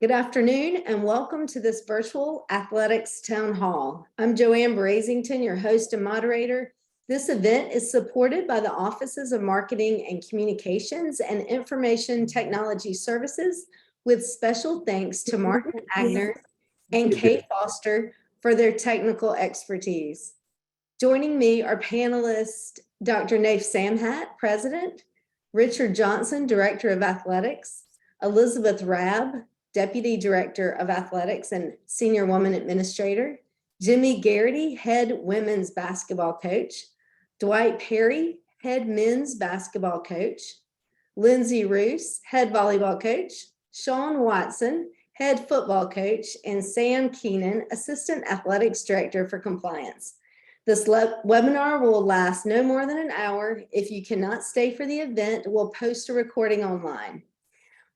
Good afternoon and welcome to this virtual athletics town hall. I'm Joanne Brazington, your host and moderator. This event is supported by the Offices of Marketing and Communications and Information Technology Services, with special thanks to Martin Agner and Kay Foster for their technical expertise. Joining me are panelists Dr. Nayef Samhat, President, Richard Johnson, Director of Athletics, Elizabeth Rabb, Deputy Director of Athletics and Senior Woman Administrator, Jimmy Garrity, Head Women's Basketball Coach, Dwight Perry, Head Men's Basketball Coach, Lindsay Roos, Head Volleyball Coach, Shawn Watson, Head Football Coach, and Sam Keenan, Assistant Athletics Director for Compliance. This webinar will last no more than an hour. If you cannot stay for the event, we'll post a recording online.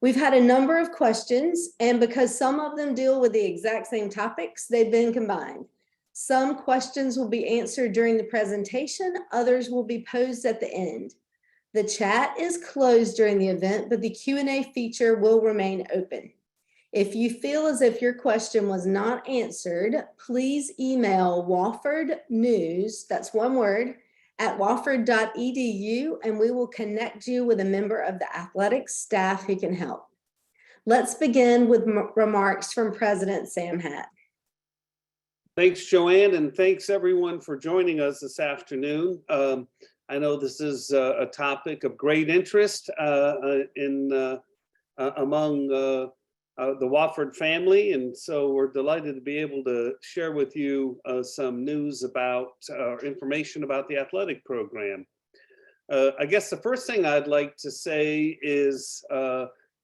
We've had a number of questions, and because some of them deal with the exact same topics, they've been combined. Some questions will be answered during the presentation, others will be posed at the end. The chat is closed during the event, but the Q&A feature will remain open. If you feel as if your question was not answered, please email Wofford News, that's one word, at wofford.edu, and we will connect you with a member of the athletics staff who can help. Let's begin with remarks from President Samhat. Thanks, Joanne, and thanks everyone for joining us this afternoon. I know this is a topic of great interest among the Wofford family, and so we're delighted to be able to share with you some news about information about the athletic program. I guess the first thing I'd like to say is,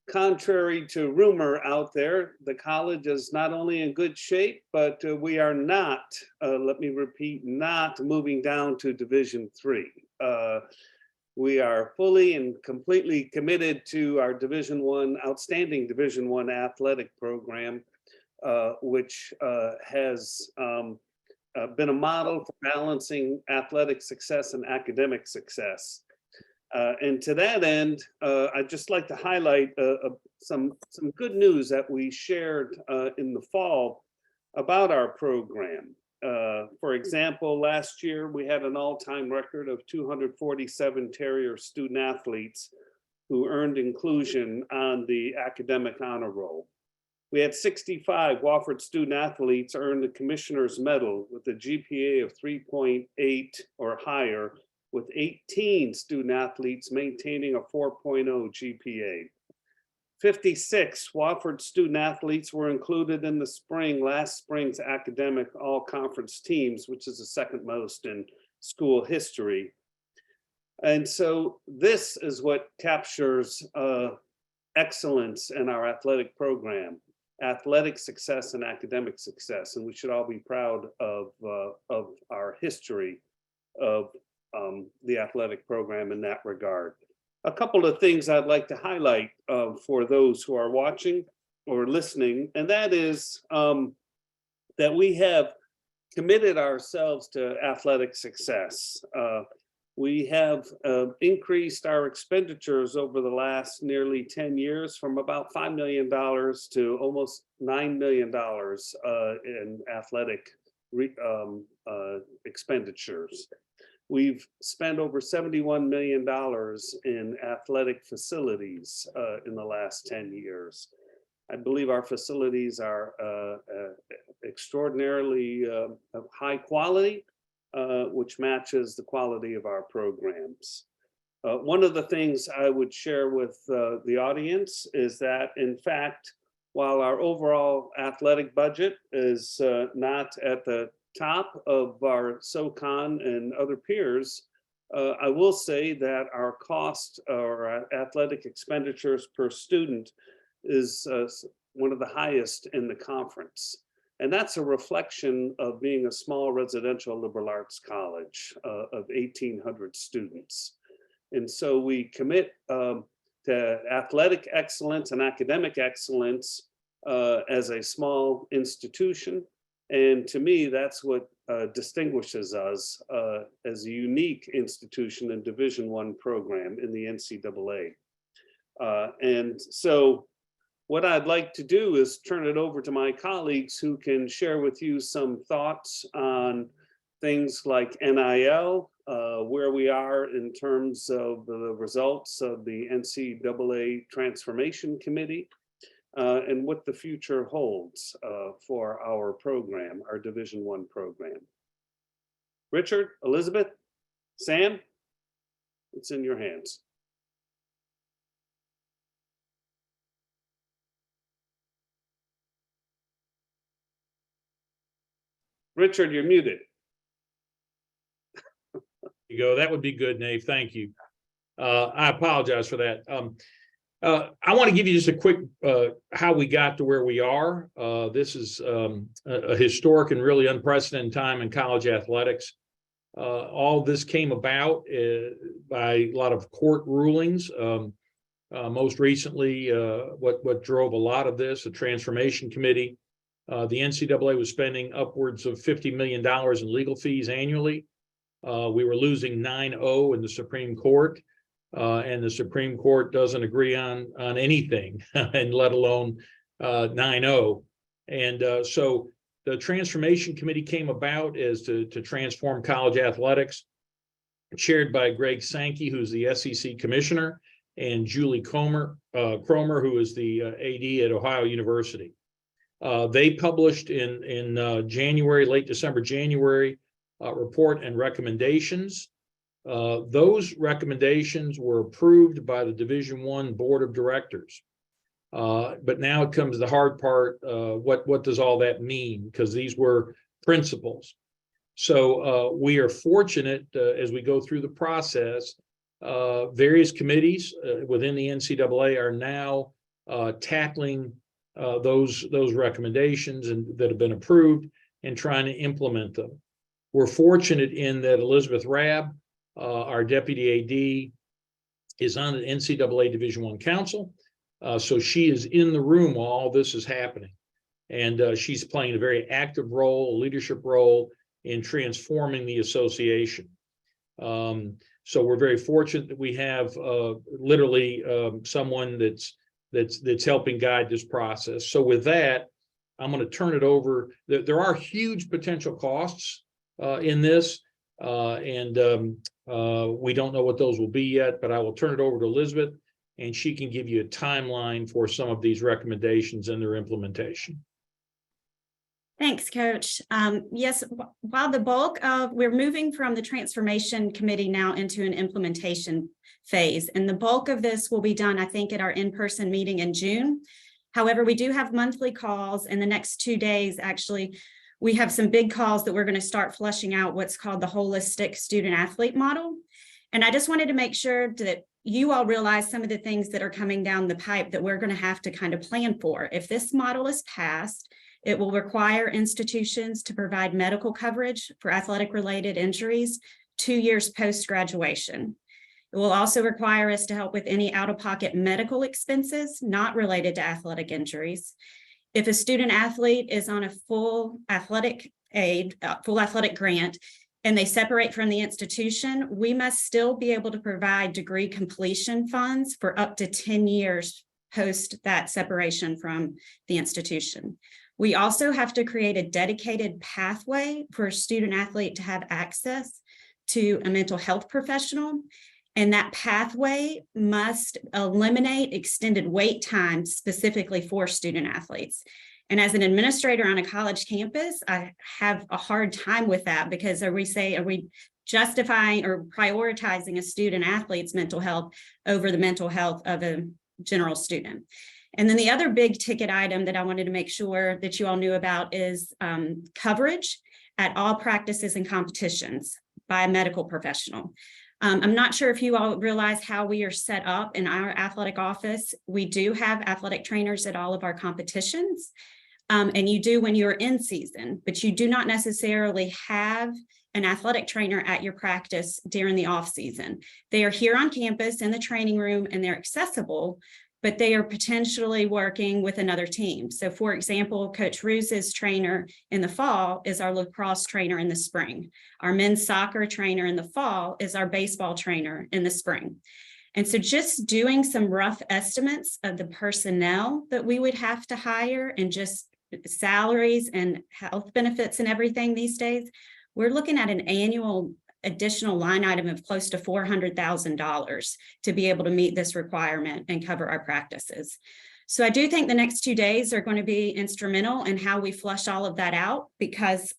contrary to rumor out there, the college is not only in good shape, but we are not, let me repeat, not moving down to Division III. We are fully and completely committed to our outstanding Division I athletic program, which has been a model for balancing athletic success and academic success. And to that end, I'd just like to highlight some good news that we shared in the fall about our program. For example, last year we had an all-time record of 247 Terrier student athletes who earned inclusion on the academic honor roll. We had 65 Wofford student athletes earn the Commissioner's Medal with a GPA of 3.8 or higher, with 18 student athletes maintaining a 4.0 GPA. 56 Wofford student athletes were included in last spring's academic all-conference teams, which is the second most in school history. And so this is what captures excellence in our athletic program, athletic success and academic success. And we should all be proud of our history of the athletic program in that regard. A couple of things I'd like to highlight for those who are watching or listening, and that is that we have committed ourselves to athletic success. We have increased our expenditures over the last nearly 10 years from about $5 million to almost $9 million in athletic expenditures. We've spent over $71 million in athletic facilities in the last 10 years. I believe our facilities are extraordinarily of high quality, which matches the quality of our programs. One of the things I would share with the audience is that, in fact, while our overall athletic budget is not at the top of our SoCon and other peers, I will say that our cost or athletic expenditures per student is one of the highest in the conference. And that's a reflection of being a small residential liberal arts college of 1,800 students. And so we commit to athletic excellence and academic excellence as a small institution. And to me, that's what distinguishes us as a unique institution and Division I program in the NCAA. And so what I'd like to do is turn it over to my colleagues who can share with you some thoughts on things like NIL, where we are in terms of the results of the NCAA Transformation Committee, and what the future holds for our program, our Division I program. Richard, Elizabeth, Sam, it's in your hands. Richard, you're muted. You go. That would be good, Nayef. Thank you. I apologize for that. I want to give you just a quick how we got to where we are. This is a historic and really unprecedented time in college athletics. All this came about by a lot of court rulings. Most recently, what drove a lot of this, the Transformation Committee. The NCAA was spending upwards of $50 million in legal fees annually. We were losing 9-0 in the Supreme Court, and the Supreme Court doesn't agree on anything, and let alone 9-0. And so the Transformation Committee came about as to transform college athletics, chaired by Greg Sankey, who's the SEC commissioner, and Julie Cromer, who is the AD at Ohio University. They published in January, late December, January, report and recommendations. Those recommendations were approved by the Division I Board of Directors. But now it comes to the hard part. What does all that mean? Because these were principles. So we are fortunate as we go through the process, various committees within the NCAA are now tackling those recommendations that have been approved and trying to implement them. We're fortunate in that Elizabeth Rabb, our deputy AD, is on the NCAA Division I Council. So she is in the room while all this is happening. And she's playing a very active role, a leadership role in transforming the association. So we're very fortunate that we have literally someone that's helping guide this process. So with that, I'm going to turn it over. There are huge potential costs in this, and we don't know what those will be yet, but I will turn it over to Elizabeth, and she can give you a timeline for some of these recommendations and their implementation. Thanks, Coach. Yes, while the bulk of, we're moving from the Transformation Committee now into an implementation phase, and the bulk of this will be done, I think, at our in-person meeting in June. However, we do have monthly calls. In the next 2 days, actually, we have some big calls that we're going to start fleshing out what's called the holistic student athlete model. And I just wanted to make sure that you all realize some of the things that are coming down the pipe that we're going to have to kind of plan for. If this model is passed, it will require institutions to provide medical coverage for athletic-related injuries 2 years post-graduation. It will also require us to help with any out-of-pocket medical expenses not related to athletic injuries. If a student athlete is on a full athletic aid, full athletic grant, and they separate from the institution, we must still be able to provide degree completion funds for up to 10 years post that separation from the institution. We also have to create a dedicated pathway for a student athlete to have access to a mental health professional. And that pathway must eliminate extended wait times specifically for student athletes. And as an administrator on a college campus, I have a hard time with that, because are we justifying or prioritizing a student athlete's mental health over the mental health of a general student? And then the other big ticket item that I wanted to make sure that you all knew about is coverage at all practices and competitions by a medical professional. I'm not sure if you all realize how we are set up in our athletic office. We do have athletic trainers at all of our competitions, and you do when you're in season, but you do not necessarily have an athletic trainer at your practice during the off season. They are here on campus in the training room, and they're accessible, but they are potentially working with another team. So for example, Coach Ruse's trainer in the fall is our lacrosse trainer in the spring. Our men's soccer trainer in the fall is our baseball trainer in the spring. And so just doing some rough estimates of the personnel that we would have to hire and just salaries and health benefits and everything these days, we're looking at an annual additional line item of close to $400,000 to be able to meet this requirement and cover our practices. So I do think the next 2 days are going to be instrumental in how we flush all of that out, because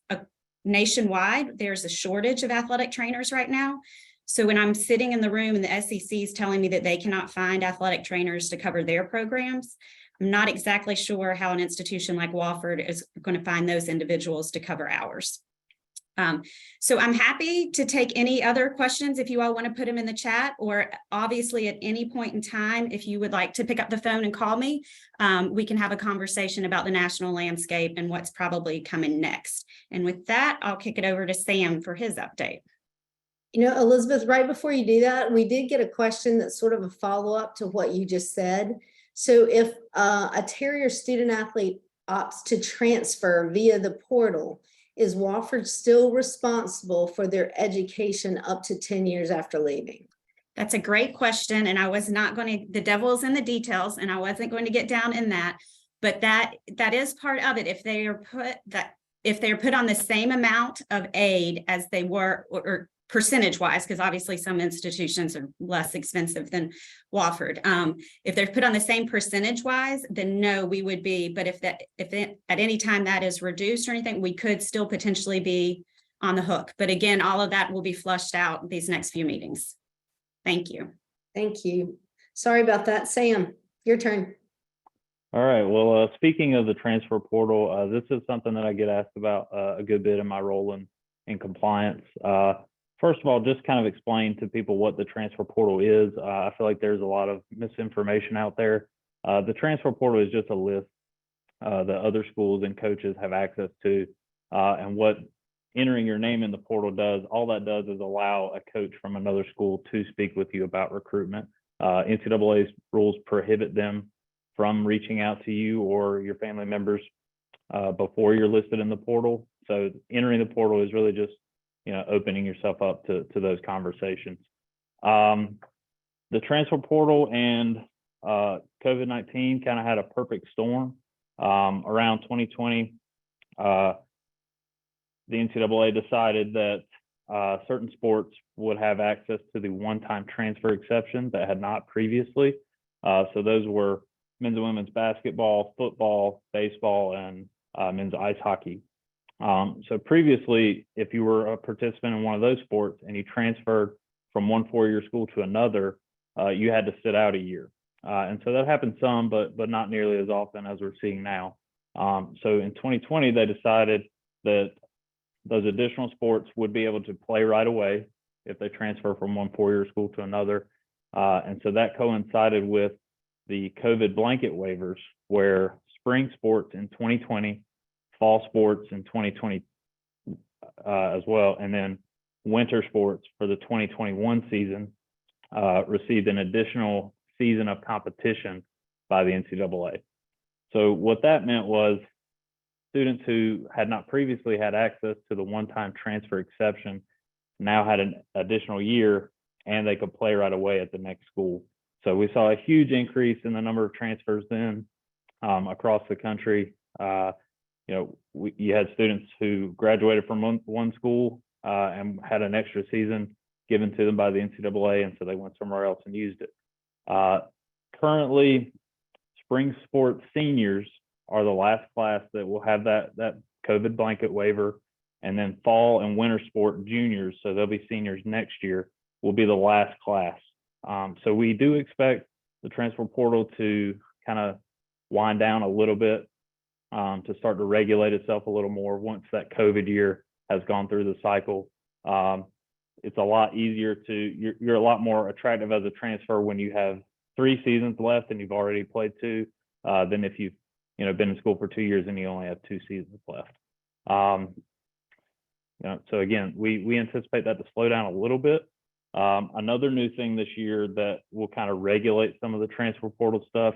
nationwide, there's a shortage of athletic trainers right now. So when I'm sitting in the room and the SEC is telling me that they cannot find athletic trainers to cover their programs, I'm not exactly sure how an institution like Wofford is going to find those individuals to cover ours. So I'm happy to take any other questions if you all want to put them in the chat, or obviously at any point in time, if you would like to pick up the phone and call me, we can have a conversation about the national landscape and what's probably coming next. And with that, I'll kick it over to Sam for his update. You know, Elizabeth, right before you do that, we did get a question that's sort of a follow-up to what you just said. So if a Terrier student athlete opts to transfer via the portal, is Wofford still responsible for their education up to 10 years after leaving? That's a great question. And I was not going to, the devil's in the details, and I wasn't going to get down in that, but that is part of it. If they are put on the same amount of aid as they were, or percentage wise, because obviously some institutions are less expensive than Wofford. If they're put on the same percentage wise, then no, we would be. But if at any time that is reduced or anything, we could still potentially be on the hook. But again, all of that will be flushed out these next few meetings. Thank you. Thank you. Sorry about that. Sam, your turn. All right. Well, speaking of the transfer portal, this is something that I get asked about a good bit in my role in compliance. First of all, just kind of explain to people what the transfer portal is. I feel like there's a lot of misinformation out there. The transfer portal is just a list that other schools and coaches have access to. And what entering your name in the portal does, all that does is allow a coach from another school to speak with you about recruitment. NCAA's rules prohibit them from reaching out to you or your family members before you're listed in the portal. So entering the portal is really just, you know, opening yourself up to those conversations. The transfer portal and COVID-19 kind of had a perfect storm. Around 2020, the NCAA decided that certain sports would have access to the one-time transfer exception that had not previously. So those were men's and women's basketball, football, baseball, and men's ice hockey. So previously, if you were a participant in one of those sports and you transferred from one four-year school to another, you had to sit out a year. And so that happened some, but not nearly as often as we're seeing now. So in 2020, they decided that those additional sports would be able to play right away if they transfer from one four-year school to another. And so that coincided with the COVID blanket waivers, where spring sports in 2020, fall sports in 2020 as well, and then winter sports for the 2021 season received an additional season of competition by the NCAA. So what that meant was students who had not previously had access to the one-time transfer exception now had an additional year, and they could play right away at the next school. So we saw a huge increase in the number of transfers then across the country. You know, you had students who graduated from one school and had an extra season given to them by the NCAA, and so they went somewhere else and used it. Currently, spring sports seniors are the last class that will have that COVID blanket waiver, and then fall and winter sport juniors, so they'll be seniors next year, will be the last class. So we do expect the transfer portal to kind of wind down a little bit, to start to regulate itself a little more once that COVID year has gone through the cycle. It's a lot easier to, you're a lot more attractive as a transfer when you have 3 seasons left and you've already played 2, than if you've been in school for 2 years and you only have 2 seasons left. So again, we anticipate that to slow down a little bit. Another new thing this year that will kind of regulate some of the transfer portal stuff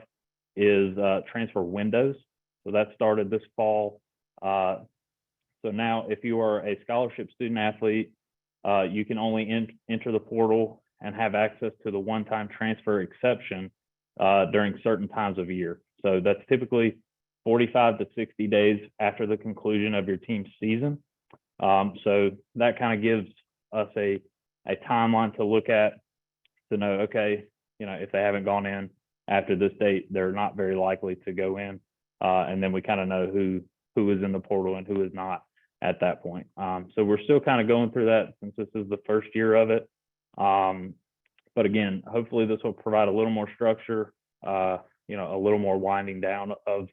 is transfer windows. So that started this fall. So now if you are a scholarship student athlete, you can only enter the portal and have access to the one-time transfer exception during certain times of year. So that's typically 45 to 60 days after the conclusion of your team's season. So that kind of gives us a timeline to look at to know, okay, if they haven't gone in after this date, they're not very likely to go in. And then we kind of know who is in the portal and who is not at that point. So we're still kind of going through that since this is the first year of it. But again, hopefully this will provide a little more structure, a little more winding down of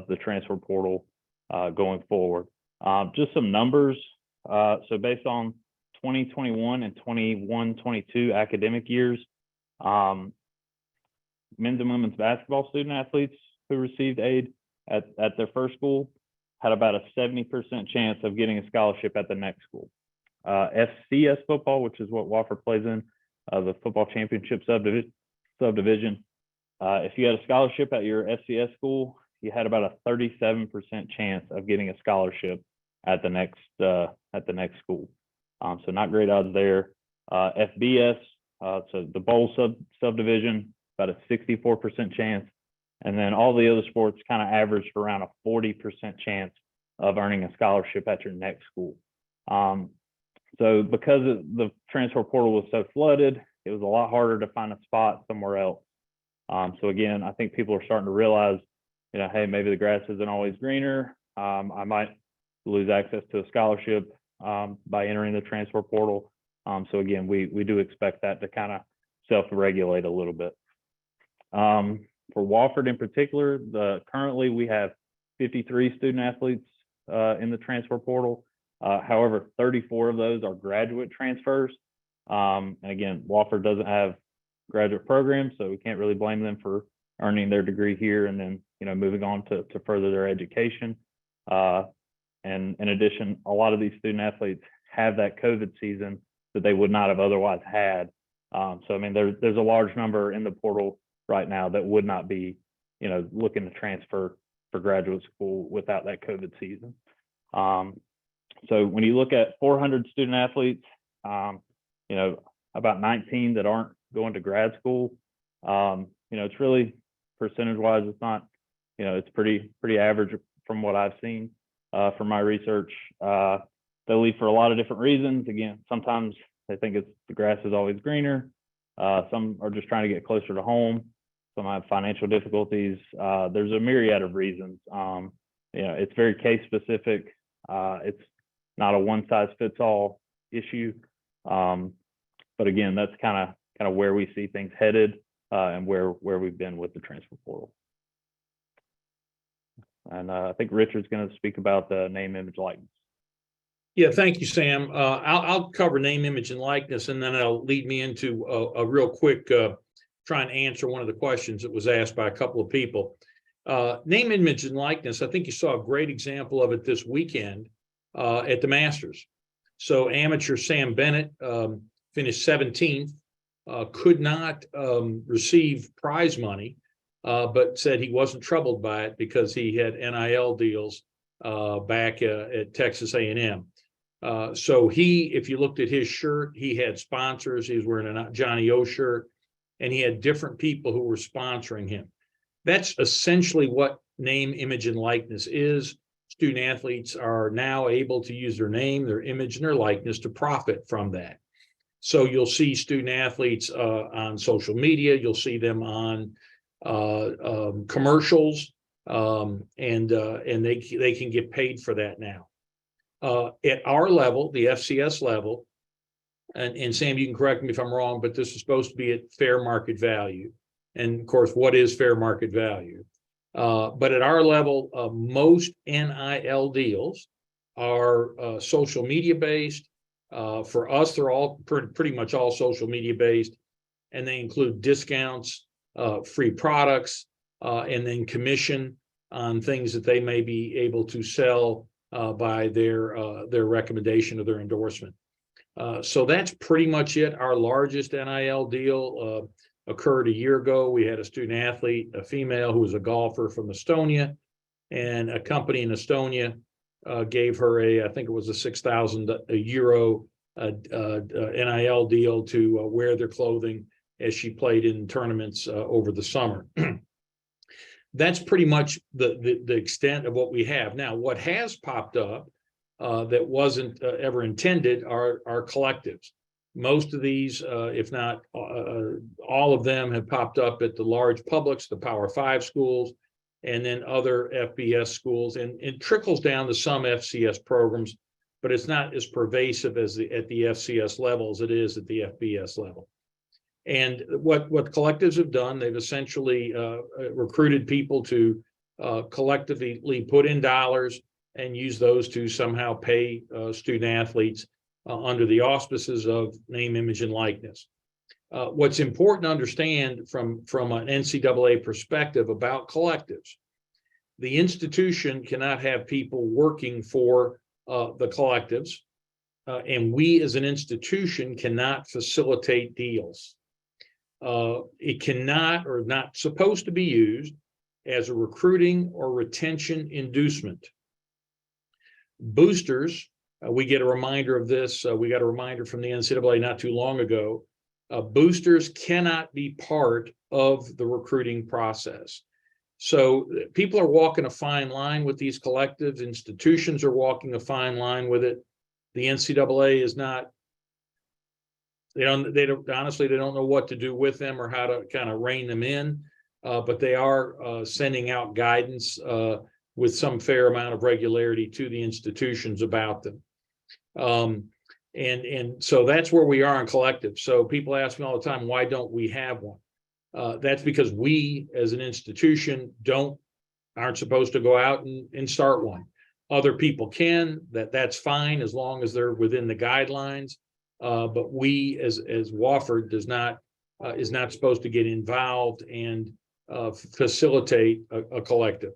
the transfer portal going forward. Just some numbers. So based on 2021 and 21-22 academic years, men's and women's basketball student athletes who received aid at their first school had about a 70% chance of getting a scholarship at the next school. FCS football, which is what Wofford plays in, the football championship subdivision. If you had a scholarship at your FCS school, you had about a 37% chance of getting a scholarship at the next school. So not great odds there. FBS, so the bowl subdivision, about a 64% chance. And then all the other sports kind of averaged around a 40% chance of earning a scholarship at your next school. So because the transfer portal was so flooded, it was a lot harder to find a spot somewhere else. So again, I think people are starting to realize, hey, maybe the grass isn't always greener. I might lose access to a scholarship by entering the transfer portal. So again, we do expect that to kind of self-regulate a little bit. For Wofford in particular, currently we have 53 student athletes in the transfer portal. However, 34 of those are graduate transfers. And again, Wofford doesn't have graduate programs, so we can't really blame them for earning their degree here and then moving on to further their education. And in addition, a lot of these student athletes have that COVID season that they would not have otherwise had. So I mean, there's a large number in the portal right now that would not be, looking to transfer for graduate school without that COVID season. So when you look at 400 student athletes, about 19 that aren't going to grad school, it's really percentage-wise, it's not, it's pretty average from what I've seen from my research. They leave for a lot of different reasons. Again, sometimes they think the grass is always greener. Some are just trying to get closer to home. Some have financial difficulties. There's a myriad of reasons. It's very case specific. It's not a one size fits all issue. But again, that's kind of where we see things headed and where we've been with the transfer portal. And I think Richard's going to speak about the name, image, likeness. Yeah, thank you, Sam. I'll cover name, image, and likeness, and then it'll lead me into a real quick try and answer one of the questions that was asked by a couple of people. Name, image, and likeness, I think you saw a great example of it this weekend at the Masters. So amateur Sam Bennett finished 17th, could not receive prize money, but said he wasn't troubled by it because he had NIL deals back at Texas A&M. So if you looked at his shirt, he had sponsors. He was wearing a Johnny O shirt, and he had different people who were sponsoring him. That's essentially what name, image, and likeness is. Student athletes are now able to use their name, their image, and their likeness to profit from that. So you'll see student athletes on social media. You'll see them on commercials, and they can get paid for that now. At our level, the FCS level, and Sam, you can correct me if I'm wrong, but this is supposed to be at fair market value. And of course, what is fair market value? But at our level, most NIL deals are social media based. For us, they're all pretty much all social media based, and they include discounts, free products, and then commission on things that they may be able to sell by their recommendation or their endorsement. So that's pretty much it. Our largest NIL deal occurred a year ago. We had a student athlete, a female who was a golfer from Estonia, and a company in Estonia gave her I think it was a 6,000 euro NIL deal to wear their clothing as she played in tournaments over the summer. That's pretty much the extent of what we have. Now, what has popped up that wasn't ever intended are collectives. Most of these, if not all of them, have popped up at the large publics, the Power 5 schools, and then other FBS schools, and it trickles down to some FCS programs, but it's not as pervasive as at the FCS level as it is at the FBS level. And what collectives have done, they've essentially recruited people to collectively put in dollars and use those to somehow pay student athletes under the auspices of name, image, and likeness. What's important to understand from an NCAA perspective about collectives, the institution cannot have people working for the collectives, and we as an institution cannot facilitate deals. It cannot or not supposed to be used as a recruiting or retention inducement. Boosters, we get a reminder of this. We got a reminder from the NCAA not too long ago. Boosters cannot be part of the recruiting process. So people are walking a fine line with these collectives. Institutions are walking a fine line with it. The NCAA is not. They don't honestly, they don't know what to do with them or how to kind of rein them in, but they are sending out guidance with some fair amount of regularity to the institutions about them. And so that's where we are in collective. So people ask me all the time, why don't we have one? That's because we as an institution aren't supposed to go out and start one. Other people can, that's fine as long as they're within the guidelines. But we as Wofford is not supposed to get involved and facilitate a collective.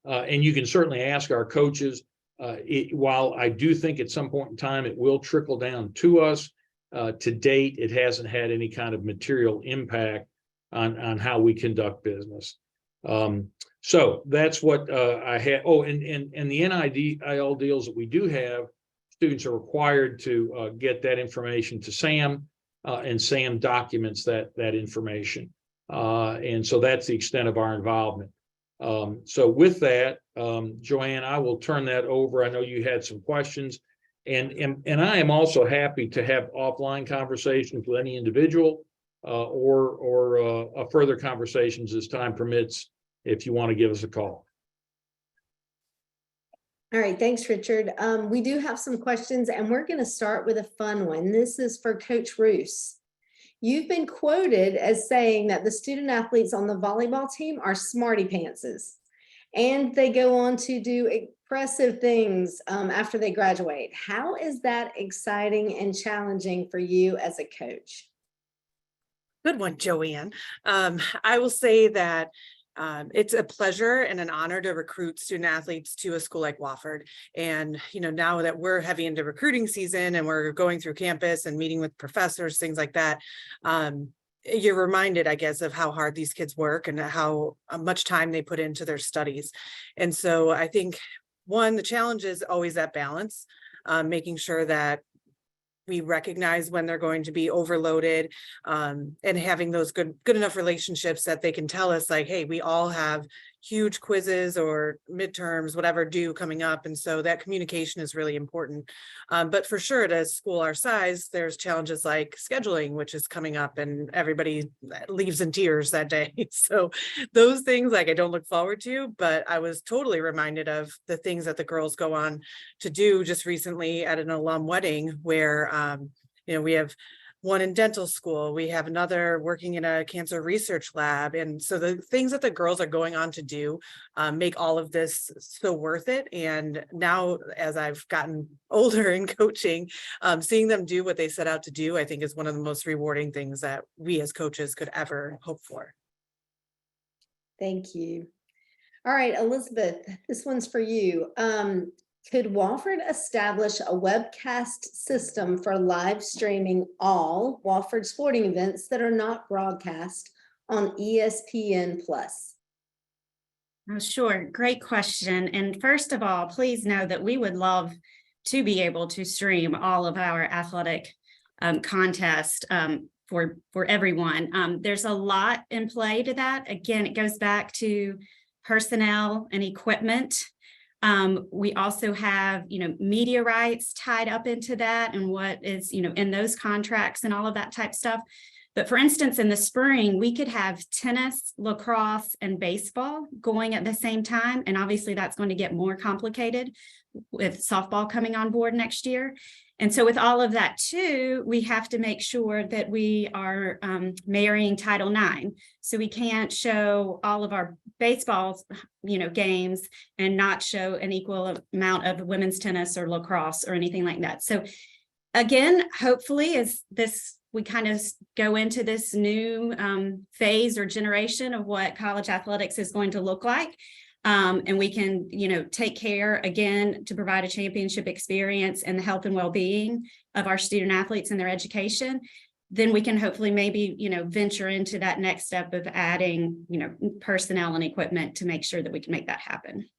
And you can certainly ask our coaches. While I do think at some point in time it will trickle down to us, to date it hasn't had any kind of material impact on how we conduct business. So that's what I had. Oh, and the NIL deals that we do have, students are required to get that information to Sam, and Sam documents that information. And so that's the extent of our involvement. So with that, Joanne, I will turn that over. I know you had some questions, and I am also happy to have offline conversations with any individual or further conversations as time permits if you want to give us a call. All right, thanks, Richard. We do have some questions, and we're going to start with a fun one. This is for Coach Roos. You've been quoted as saying that the student athletes on the volleyball team are smarty pantses, and they go on to do impressive things after they graduate. How is that exciting and challenging for you as a coach? Good one, Joanne. I will say that it's a pleasure and an honor to recruit student athletes to a school like Wofford. And, now that we're heavy into recruiting season and we're going through campus and meeting with professors, things like that, you're reminded, I guess, of how hard these kids work and how much time they put into their studies. And so I think, one, the challenge is always that balance, making sure that we recognize when they're going to be overloaded, and having those good enough relationships that they can tell us, like, hey, we all have huge quizzes or midterms, whatever due coming up. And so that communication is really important. But for sure, at a school our size, there's challenges like scheduling, which is coming up, and everybody leaves in tears that day. So those things, like, I don't look forward to, but I was totally reminded of the things that the girls go on to do just recently at an alum wedding where, we have one in dental school, we have another working in a cancer research lab. And so the things that the girls are going on to do make all of this so worth it. And now, as I've gotten older in coaching, seeing them do what they set out to do, I think is one of the most rewarding things that we as coaches could ever hope for. Thank you. All right, Elizabeth, this one's for you. Could Wofford establish a webcast system for live streaming all Wofford sporting events that are not broadcast on ESPN+? Oh, sure. Great question. And first of all, please know that we would love to be able to stream all of our athletic contest for everyone. There's a lot in play to that. Again, it goes back to personnel and equipment. We also have, media rights tied up into that and what is, in those contracts and all of that type stuff. But for instance, in the spring, we could have tennis, lacrosse, and baseball going at the same time. And obviously that's going to get more complicated with softball coming on board next year. And so with all of that too, we have to make sure that we are marrying Title IX. So we can't show all of our baseball, games and not show an equal amount of women's tennis or lacrosse or anything like that. So again, hopefully as we kind of go into this new phase or generation of what college athletics is going to look like. And we can, take care again to provide a championship experience and the health and well-being of our student athletes and their education. Then we can hopefully maybe, venture into that next step of adding, personnel and equipment to make sure that we can make that happen.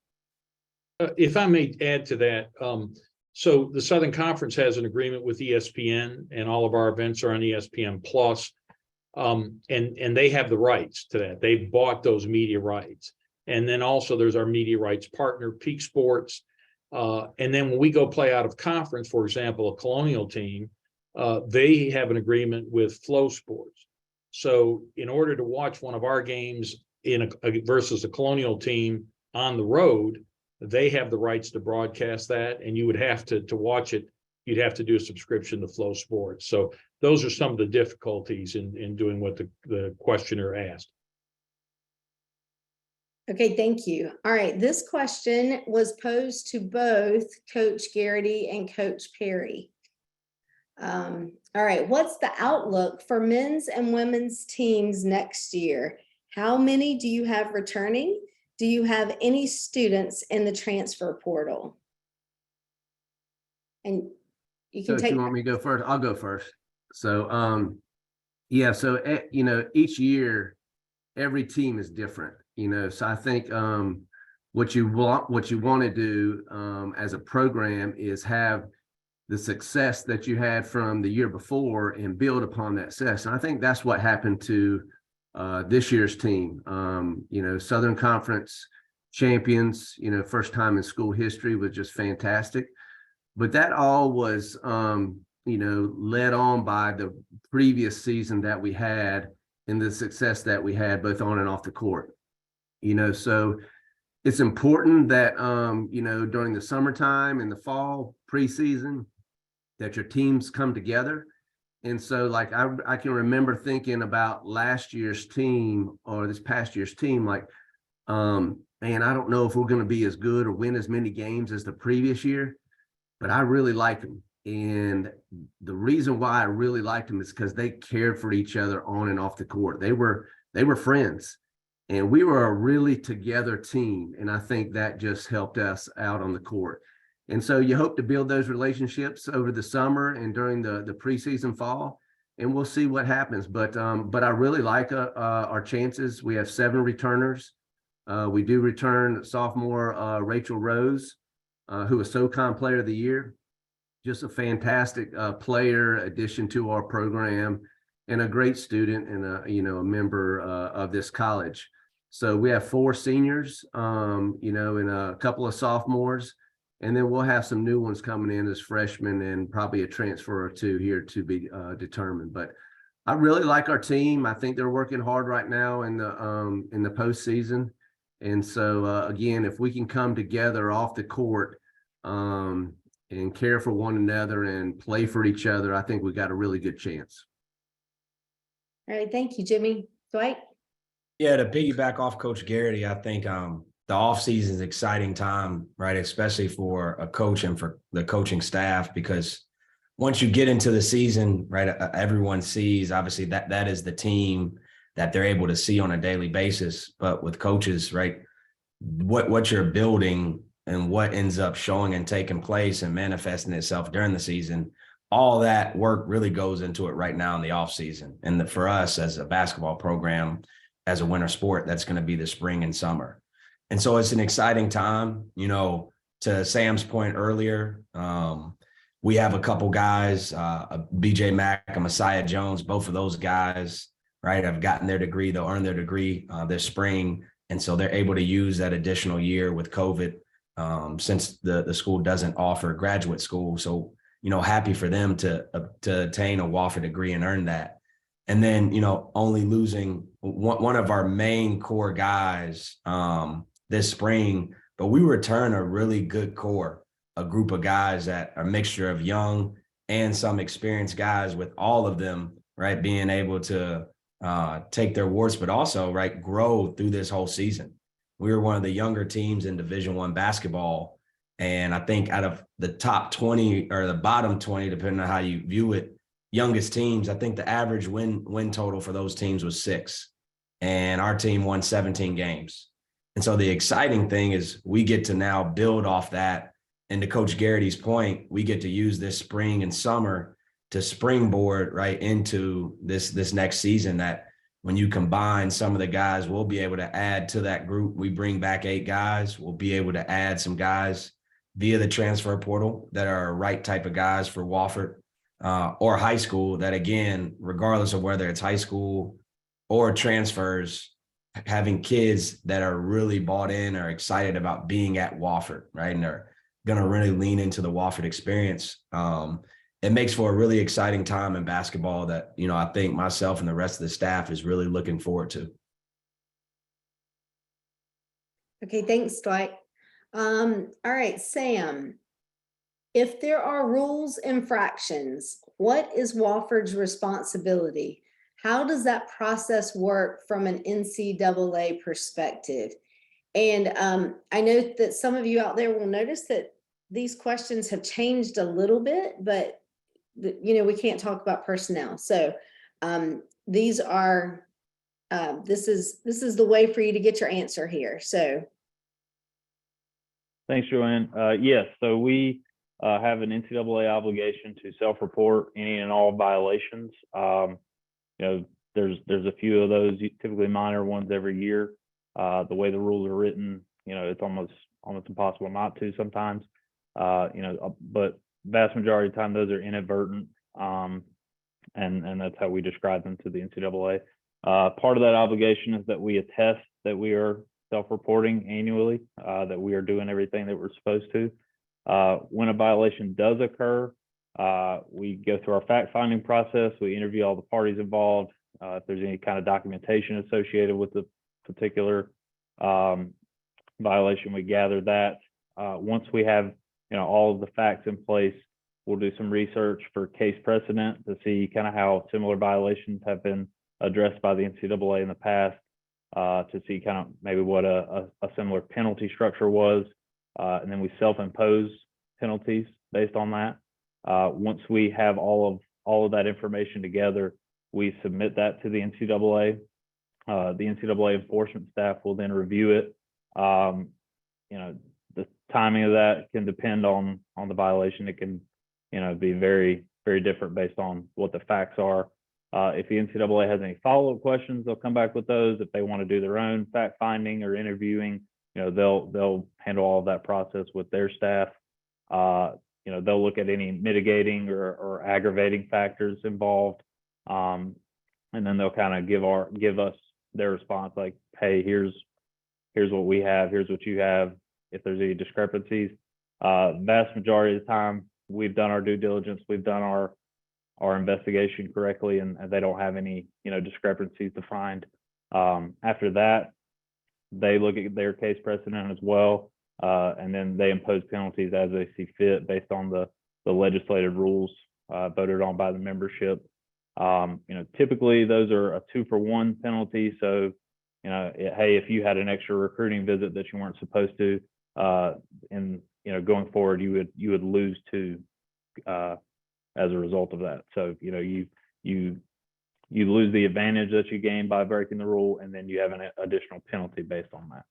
If I may add to that, so the Southern Conference has an agreement with ESPN, and all of our events are on ESPN Plus, and they have the rights to that. They've bought those media rights. And then also there's our media rights partner, Peak Sports. And then when we go play out of conference, for example, a Colonial team, they have an agreement with Flow Sports. So in order to watch one of our games versus a Colonial team on the road, they have the rights to broadcast that, and you would have to watch it. You'd have to do a subscription to Flow Sports. So those are some of the difficulties in doing what the questioner asked. Okay, thank you. All right, this question was posed to both Coach Garrity and Coach Perry. All right, what's the outlook for men's and women's teams next year? How many do you have returning? Do you have any students in the transfer portal? And you can You want me to go first? I'll go first. So, yeah, so, each year, every team is different, so I think what you want to do as a program is have the success that you had from the year before and build upon that success. And I think that's what happened to this year's team. Southern Conference champions, first time in school history was just fantastic. But that all was, led on by the previous season that we had and the success that we had both on and off the court. So it's important that, during the summertime and the fall preseason, that your teams come together. And so like, I can remember thinking about last year's team or this past year's team, like, man, I don't know if we're going to be as good or win as many games as the previous year, but I really like them. And the reason why I really liked them is because they cared for each other on and off the court. They were friends, and we were a really together team. And I think that just helped us out on the court. And so you hope to build those relationships over the summer and during the preseason fall, and we'll see what happens. But I really like our chances. We have 7 returners. We do return sophomore Rachel Rose, who was SoCon Player of the Year. Just a fantastic player addition to our program, and a great student and a member of this college. So we have 4 seniors, and a couple of sophomores, and then we'll have some new ones coming in as freshmen and probably a transfer or 2 here to be determined. But I really like our team. I think they're working hard right now in the postseason. And so again, if we can come together off the court and care for one another and play for each other, I think we got a really good chance. All right, thank you, Jimmy. Dwight? Yeah, to piggyback off Coach Garrity, I think the offseason is an exciting time, right? Especially for a coach and for the coaching staff, because once you get into the season, right, everyone sees obviously that is the team that they're able to see on a daily basis. But with coaches, right, what you're building and what ends up showing and taking place and manifesting itself during the season, all that work really goes into it right now in the off season. And for us as a basketball program, as a winter sport, that's going to be the spring and summer. And so it's an exciting time. to Sam's point earlier, we have a couple guys, BJ Mack and Messiah Jones, both of those guys, right, have gotten their degree. They'll earn their degree this spring. And so they're able to use that additional year with COVID since the school doesn't offer graduate school. So, happy for them to attain a Wofford degree and earn that. And then, only losing one of our main core guys this spring, but we return a really good core, a group of guys that are a mixture of young and some experienced guys, with all of them, right, being able to take their warts, but also, right, grow through this whole season. We were one of the younger teams in Division I basketball. And I think out of the top 20 or the bottom 20, depending on how you view it, youngest teams, I think the average win total for those teams was 6. And our team won 17 games. And so the exciting thing is we get to now build off that. And to Coach Garrity's point, we get to use this spring and summer to springboard right into this next season, that when you combine some of the guys, we'll be able to add to that group. We bring back 8 guys. We'll be able to add some guys via the transfer portal that are right type of guys for Wofford or high school, that, again, regardless of whether it's high school or transfers, having kids that are really bought in or excited about being at Wofford, right? And they're going to really lean into the Wofford experience. It makes for a really exciting time in basketball that, I think myself and the rest of the staff is really looking forward to. Okay, thanks, Dwight. All right, Sam, if there are rules infractions, what is Wofford's responsibility? How does that process work from an NCAA perspective? And I know that some of you out there will notice that these questions have changed a little bit, but we can't talk about personnel. So these are, this is the way for you to get your answer here. So. Thanks, Joanne. Yes, so we have an NCAA obligation to self-report any and all violations. There's a few of those, typically minor ones every year. The way the rules are written, it's almost impossible not to sometimes. But vast majority of the time, those are inadvertent, and that's how we describe them to the NCAA. Part of that obligation is that we attest that we are self-reporting annually, that we are doing everything that we're supposed to. When a violation does occur, we go through our fact-finding process. We interview all the parties involved. If there's any kind of documentation associated with the particular violation, we gather that. Once we have all of the facts in place, we'll do some research for case precedent to see kind of how similar violations have been addressed by the NCAA in the past, to see kind of maybe what a similar penalty structure was. And then we self-impose penalties based on that. Once we have all of that information together, we submit that to the NCAA. The NCAA enforcement staff will then review it. The timing of that can depend on the violation. It can, be very, very different based on what the facts are. If the NCAA has any follow-up questions, they'll come back with those. If they want to do their own fact finding or interviewing, they'll handle all of that process with their staff. They'll look at any mitigating or aggravating factors involved. And then they'll kind of give us their response, like, hey, here's what we have, here's what you have. If there's any discrepancies, vast majority of the time, we've done our due diligence, we've done our investigation correctly, and they don't have any, discrepancies to find. After that, they look at their case precedent as well, and then they impose penalties as they see fit based on the legislative rules voted on by the membership. Typically those are a 2-for-1 penalty. So, hey, if you had an extra recruiting visit that you weren't supposed to, and going forward, you would lose 2 as a result of that. So, you lose the advantage that you gain by breaking the rule, and then you have an additional penalty based on that.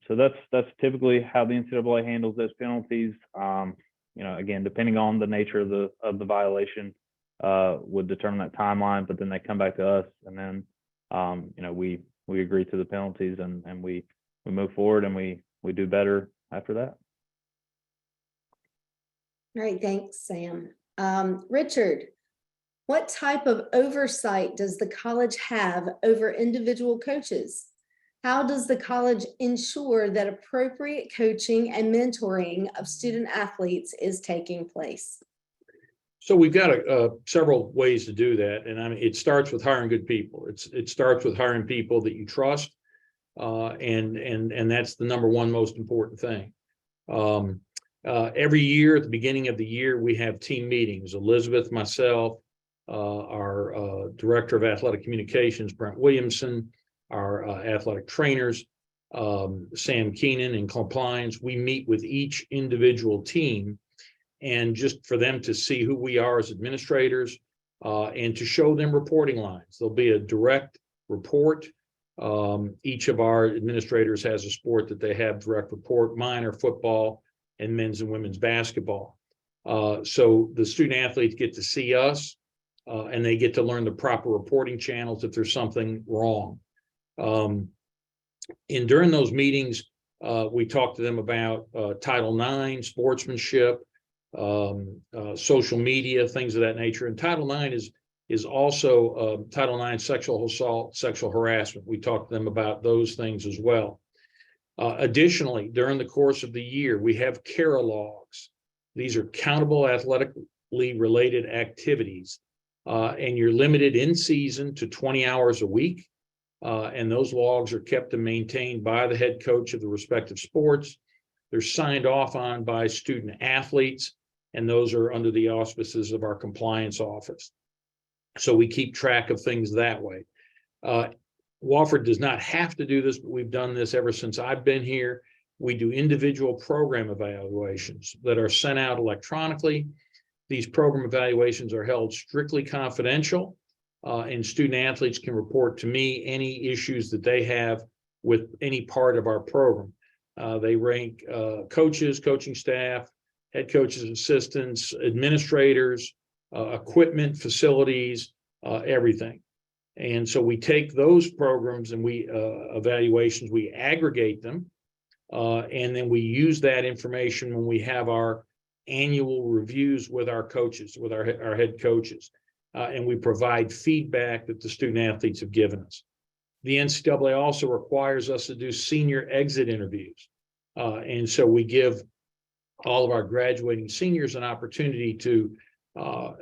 So that's typically how the NCAA handles those penalties. Again, depending on the nature of the violation, would determine that timeline, but then they come back to us, and then we agree to the penalties, and we move forward, and we do better after that. All right, thanks, Sam. Richard, what type of oversight does the college have over individual coaches? How does the college ensure that appropriate coaching and mentoring of student athletes is taking place? So we've got several ways to do that, and I mean, it starts with hiring good people. It starts with hiring people that you trust, and that's the number one most important thing. Every year at the beginning of the year, we have team meetings. Elizabeth, myself, our director of athletic communications, Brent Williamson, our athletic trainers, Sam Keenan in compliance. We meet with each individual team, and just for them to see who we are as administrators, and to show them reporting lines. There'll be a direct report. Each of our administrators has a sport that they have direct report. Mine are football and men's and women's basketball. So the student athletes get to see us, and they get to learn the proper reporting channels if there's something wrong. And during those meetings, we talk to them about Title IX, sportsmanship, social media, things of that nature. And Title IX is also Title IX, sexual assault, sexual harassment. We talk to them about those things as well. Additionally, during the course of the year, we have CARA logs. These are countable athletically related activities, and you're limited in season to 20 hours a week. And those logs are kept and maintained by the head coach of the respective sports. They're signed off on by student athletes, and those are under the auspices of our compliance office. So we keep track of things that way. Wofford does not have to do this, but we've done this ever since I've been here. We do individual program evaluations that are sent out electronically. These program evaluations are held strictly confidential, and student athletes can report to me any issues that they have with any part of our program. They rank coaches, coaching staff, head coaches, assistants, administrators, equipment, facilities, everything. And so we take those programs and we evaluations, we aggregate them, and then we use that information when we have our annual reviews with our coaches, with our head coaches, and we provide feedback that the student athletes have given us. The NCAA also requires us to do senior exit interviews, and so we give all of our graduating seniors an opportunity to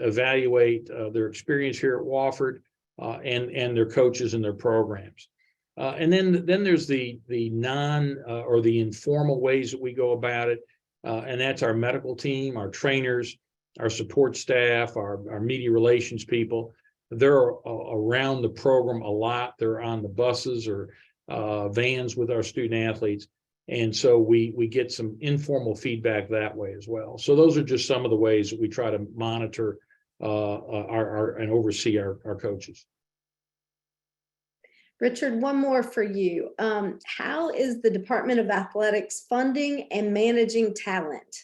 evaluate their experience here at Wofford, and their coaches and their programs. And then there's the non or the informal ways that we go about it. And that's our medical team, our trainers, our support staff, our media relations people. They're around the program a lot. They're on the buses or vans with our student athletes. And so we get some informal feedback that way as well. So those are just some of the ways that we try to monitor and oversee our coaches. Richard, one more for you. How is the Department of Athletics funding and managing talent?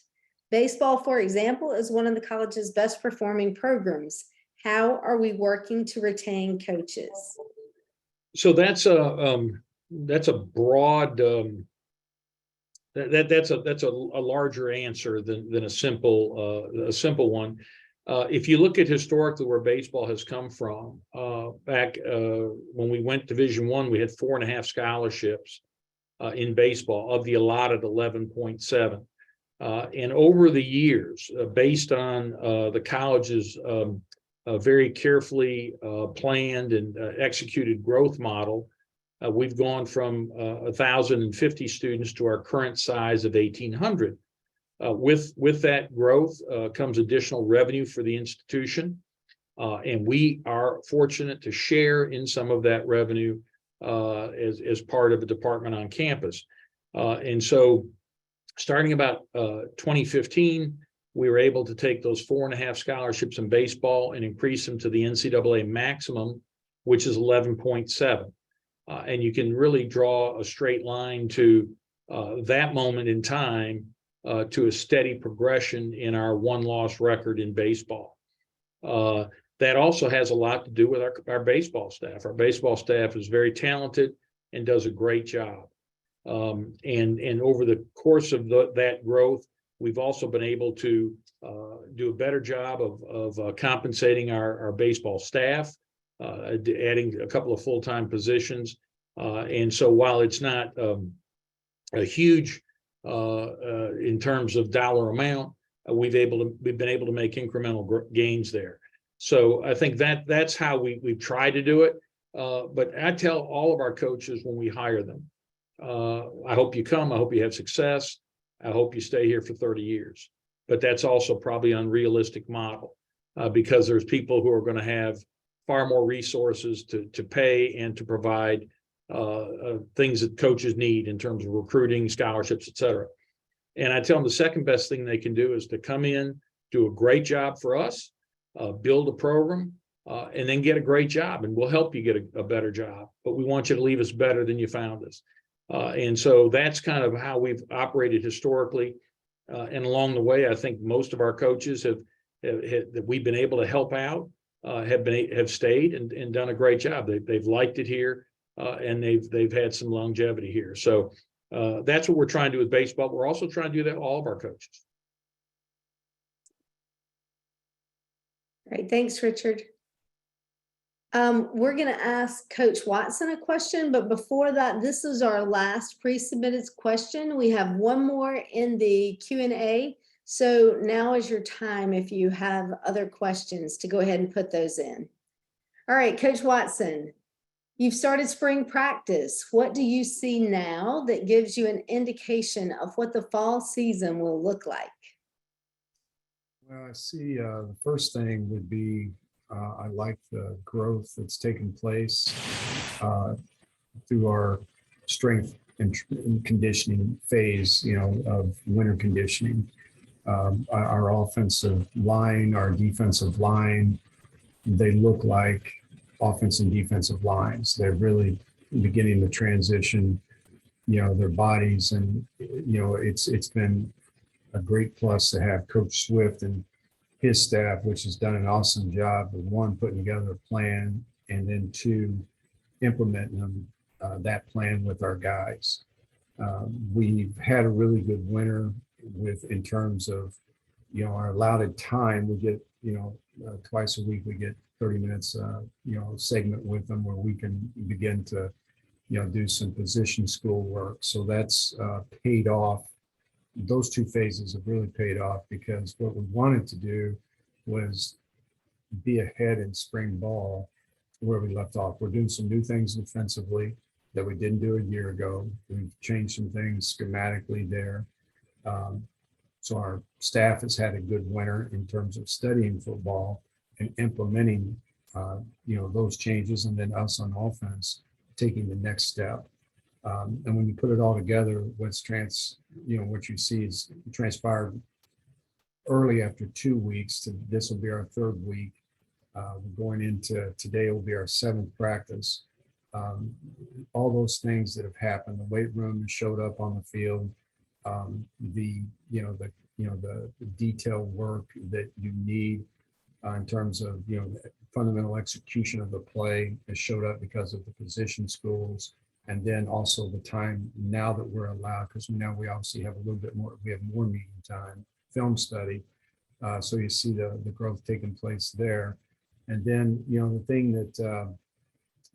Baseball, for example, is one of the college's best performing programs. How are we working to retain coaches? So that's a broad that's a larger answer than a simple one. If you look at historically where baseball has come from, back when we went Division I, we had 4.5 scholarships in baseball of the allotted 11.7. And over the years, based on the college's very carefully planned and executed growth model, we've gone from 1,050 students to our current size of 1,800. With that growth comes additional revenue for the institution, and we are fortunate to share in some of that revenue as part of a department on campus. And so starting about 2015, we were able to take those 4.5 scholarships in baseball and increase them to the NCAA maximum, which is 11.7. And you can really draw a straight line to that moment in time to a steady progression in our one-loss record in baseball. That also has a lot to do with our baseball staff. Our baseball staff is very talented and does a great job. And over the course of that growth, We've also been able to do a better job of compensating our baseball staff, adding a couple of full-time positions. And so while it's not a huge in terms of dollar amount, we've been able to make incremental gains there. So I think that's how we've tried to do it. But I tell all of our coaches when we hire them, I hope you come, I hope you have success, I hope you stay here for 30 years. But that's also probably an unrealistic model because there's people who are going to have far more resources to pay and to provide things that coaches need in terms of recruiting, scholarships, et cetera. And I tell them the second best thing they can do is to come in, do a great job for us, build a program, and then get a great job, and we'll help you get a better job. But we want you to leave us better than you found us. And so that's kind of how we've operated historically. And along the way, I think most of our coaches that we've been able to help out have stayed and done a great job. They've liked it here, and they've had some longevity here. So that's what we're trying to do with baseball. We're also trying to do that with all of our coaches. Great, thanks, Richard. We're going to ask Coach Watson a question, but before that, this is our last pre-submitted question. We have one more in the Q&A. So now is your time if you have other questions to go ahead and put those in. All right, Coach Watson, you've started spring practice. What do you see now that gives you an indication of what the fall season will look like? Well, I see the first thing would be I like the growth that's taken place through our strength and conditioning phase, of winter conditioning. Our offensive line, our defensive line, they look like offensive and defensive lines. They're really beginning to transition, their bodies, and it's been a great plus to have Coach Swift and his staff, which has done an awesome job of, one, putting together a plan, and then two, implementing them, that plan with our guys. We've had a really good winter in terms of, our allotted time. We get, twice a week, we get 30 minutes, segment with them where we can begin to, do some position school work. So that's paid off. Those two phases have really paid off, because what we wanted to do was be ahead in spring ball where we left off. We're doing some new things defensively that we didn't do a year ago. We've changed some things schematically there. So our staff has had a good winter in terms of studying football and implementing, those changes, and then us on offense taking the next step. And when you put it all together, what you see is transpired early after 2 weeks. This will be our third week. We're going into today will be our seventh practice. All those things that have happened, the weight room has showed up on the field. The detailed work that you need in terms of the fundamental execution of the play has showed up because of the position schools. And then also the time now that we're allowed, because now we obviously have a little bit more, we have more meeting time, film study. So you see the growth taking place there. And then, the thing that,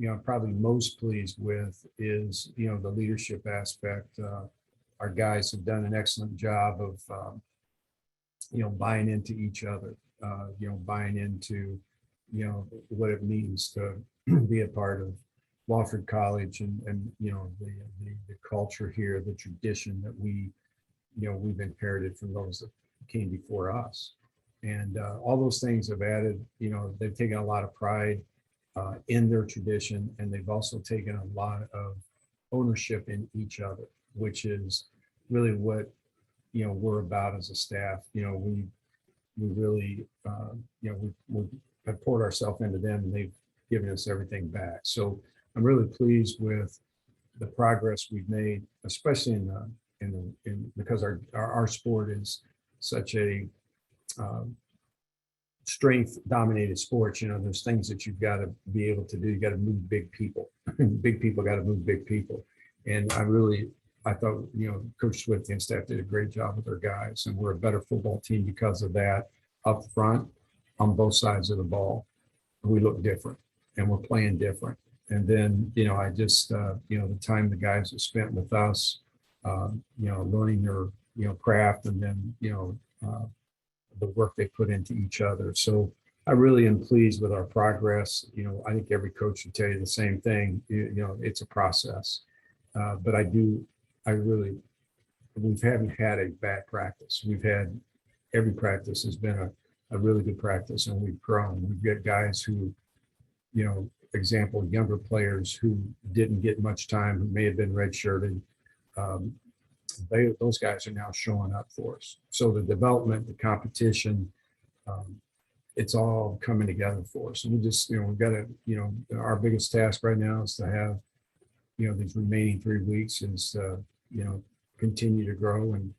I'm probably most pleased with is, the leadership aspect. Our guys have done an excellent job of, buying into each other, buying into, what it means to be a part of Wofford College and the culture here, the tradition that we've inherited from those that came before us. And all those things have added, they've taken a lot of pride in their tradition, and they've also taken a lot of ownership in each other, which is really what, we're about as a staff. We really, we have poured ourselves into them, and they've given us everything back. So I'm really pleased with the progress we've made, especially because our sport is such a strength dominated sport. There's things that you've got to be able to do. You got to move big people. Big people got to move big people. And I really I thought, Coach Swift and staff did a great job with their guys, and we're a better football team because of that up front on both sides of the ball. We look different and we're playing different. And then, I just, the time the guys have spent with us, learning their, craft, and then, the work they put into each other. So I really am pleased with our progress. I think every coach would tell you the same thing. It's a process. But we haven't had a bad practice. Every practice has been a really good practice, and we've grown. We've got guys who, example, younger players who didn't get much time, who may have been redshirted. Those guys are now showing up for us. So the development, the competition, it's all coming together for us. And we just, we've got to, our biggest task right now is to have, these remaining 3 weeks is, continue to grow. And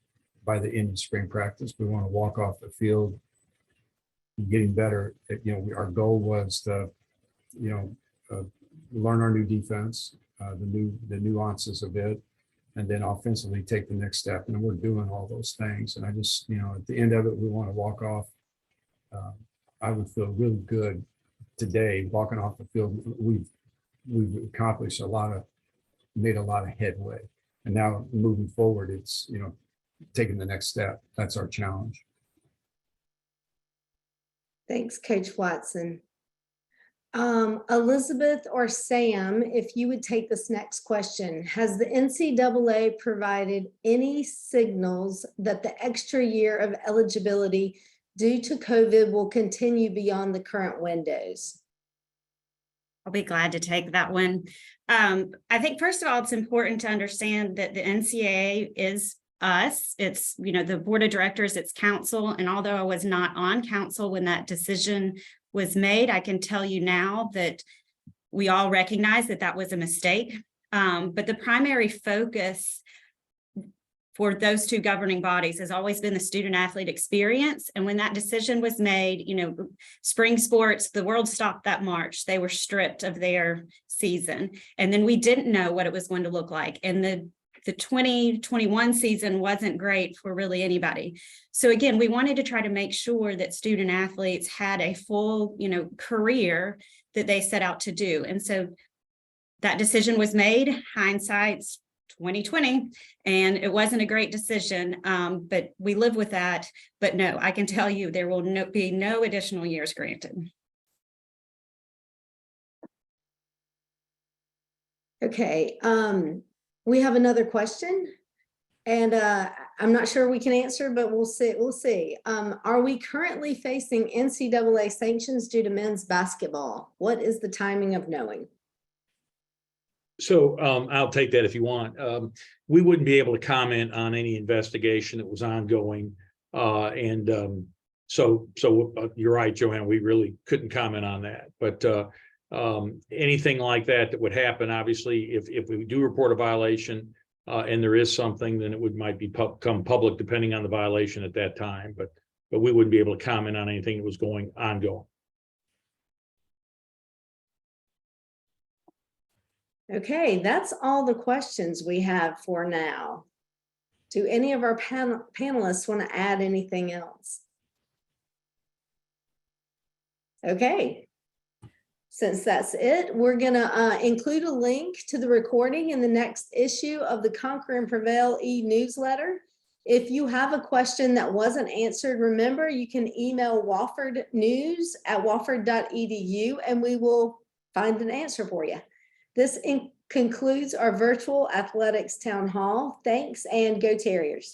by the end of spring practice, we want to walk off the field getting better. Our goal was to, learn our new defense, the nuances of it, and then offensively take the next step. And we're doing all those things. And I just, at the end of it, we want to walk off. I would feel really good today walking off the field. We've accomplished made a lot of headway. And now moving forward, it's, taking the next step. That's our challenge. Thanks, Coach Watson. Elizabeth or Sam, if you would take this next question, has the NCAA provided any signals that the extra year of eligibility due to COVID will continue beyond the current windows? I'll be glad to take that one. I think, first of all, it's important to understand that the NCAA is us. It's, the board of directors, it's council. And although I was not on council when that decision was made, I can tell you now that we all recognize that that was a mistake. But the primary focus for those two governing bodies has always been the student athlete experience. And when that decision was made, spring sports, the world stopped that March. They were stripped of their season. And then we didn't know what it was going to look like. And the 2021 season wasn't great for really anybody. So again, we wanted to try to make sure that student athletes had a full, career that they set out to do. And so that decision was made, hindsight's 2020, and it wasn't a great decision, but we live with that. But no, I can tell you there will be no additional years granted. Okay, we have another question, and I'm not sure we can answer, but we'll see. Are we currently facing NCAA sanctions due to men's basketball? What is the timing of knowing? So I'll take that if you want. We wouldn't be able to comment on any investigation that was ongoing. So you're right, Joanne, we really couldn't comment on that. But anything like that would happen, obviously, if we do report a violation and there is something, then it might become public depending on the violation at that time. But we wouldn't be able to comment on anything that was ongoing. Okay, that's all the questions we have for now. Do any of our panelists want to add anything else? Okay, since that's it, we're going to include a link to the recording in the next issue of the Conquer and Prevail e-newsletter. If you have a question that wasn't answered, remember you can email woffordnews@wofford.edu and we will find an answer for you. This concludes our virtual athletics town hall. Thanks, and go Terriers.